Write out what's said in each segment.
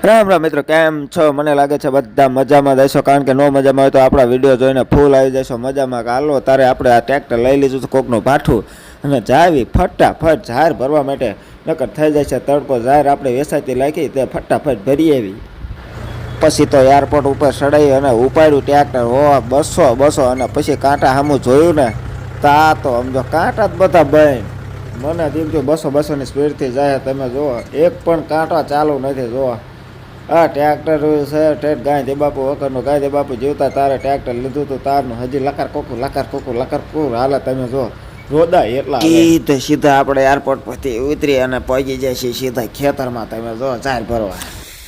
રામ રામ મિત્રો, કેમ છો? મને લાગે છે બધા મજામાં જશો, કારણ કે નો મજામાં હોય તો આપણા વિડીયો જોઈને ફૂલ આવી જશો મજામાં. હાલો તારે આપણે આ ટ્રેક્ટર લઈ લીધું છે કોકનું ભાઠું અને જાવી ફટાફટ ઝાર ભરવા માટે. નકર થઈ જાય છે તડકો. ઝાર આપણે વેસાતી લાગી તે ફટાફટ ભરી આવી. પછી તો એરપોર્ટ ઉપર ચડાવી અને ઉપાડ્યું ટ્રેક્ટર. હો બસો અને પછી કાંટા સામું જોયું ને તા તો સમજો કાંટા જ બધા બંધ. મને દીધું 200-200ની સ્પીડથી જાય. તમે જુઓ એક પણ કાંટો ચાલુ નથી. જુઓ આ ટ્રેક્ટર છે ઠેઠ ગાંધી બાપુ વખતનું. ગાંધી બાપુ જીવતા તારે ટ્રેક્ટર લીધું હતું તારનું. હજી લકાર કોકું હાલે. તમે જો રોદા એટલા સીધા આપણે એરપોર્ટ પરથી ઉતરી અને પહોંચી જાય છે સીધા ખેતરમાં. તમે જો ચાર ભરવા.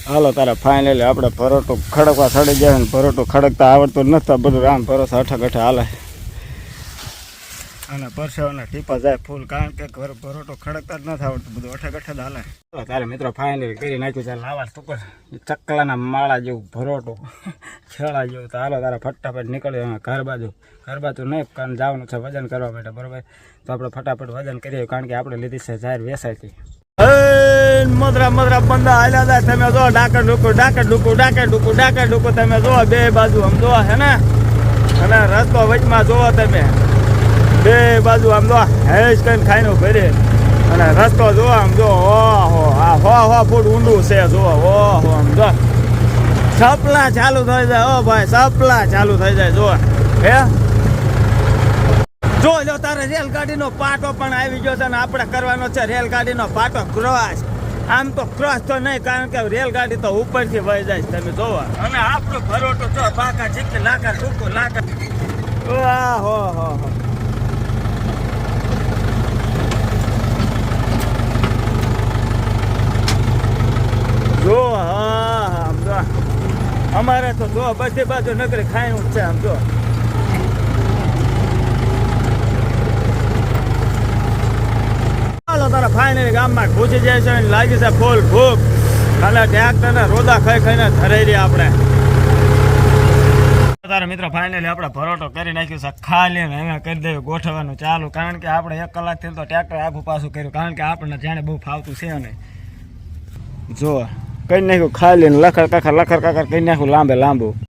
હાલો તારે ફાઇનલી આપણે ભરોટું ખડકવા ચડી જાય ને ભરોટું ખડકતા આવડતું નથી. બધું રામ ભરોસે અઠે હાલે અને પરસેવાના ટીપા જાય ફૂલ, કારણ કે ભરોટું ખડકતા જ નથી આવડતું. બધું અઠે જ હાલે. તારે મિત્રો ફાઇનલી કરી નાખ્યું છે લાવા સુપર ચકલાના માળા જેવું ભરોટું છેળા જેવું. તો હાલો તારે ફટાફટ નીકળ્યો ઘર બાજુ નહીં, કારણ જવાનું છે વજન કરવા માટે. બરોબર, તો આપણે ફટાફટ વજન કરીએ, કારણ કે આપણે લીધી છે જાહેર વેસાયથી. મદરા બંદા હાલ્યા જાય. તમે જો ડાકર ડૂકું તમે જો બે બાજુ આમ જો હે ને, અને રસ્તો વચમાં જોવો તમે બે બાજુ આમ જો હેશ કરીને ખાઈને ભરે અને રસ્તો જો આમ જો ઓહો આ હો ફૂટ ઊંડું છે. જો ઓહો આમ જો સપલા ચાલુ થઈ જાય. ઓ ભાઈ સપલા ચાલુ થઈ જાય. જો હે જો લો તારે રેલગાડીનો પાટો પણ આવી ગયો છે ને આપણે કરવાનો છે રેલગાડીનો પાટો ક્રોસ. આમ તો ક્રોસ તો નહીં, કારણ કે રેલગાડી તો ઉપરથી વહી જાય. તમે જોવો અને આપણું ભરોટું જો બાકા ચીકી લાકર ટૂંકું લાકર. હો જો હા આમ જો અમારે તો જો બધી બાજુ નગરી ખાયું છે. આમ જો તારા ફાઇનલી ગામમાં ઘૂસી જાય છે અને લાગી છે ફૂલ ભૂખ. અને ટ્રેક્ટરને રોદા ખાઈને ધરાઈ રહ્યા આપણે. તારા મિત્રો ફાઇનલી આપણે ભરોટો કરી નાખ્યું છે ખાલી ને હવે કરી દેવું ગોઠવવાનું ચાલુ, કારણ કે આપણે 1 કલાકથી તો ટ્રેક્ટર આખું પાછું કર્યું, કારણ કે આપણને જાણે બહુ ફાવતું છે નહીં. જો કરી નાખ્યું ખાલી ને લખર કાખર કરી નાખ્યું લાંબુ.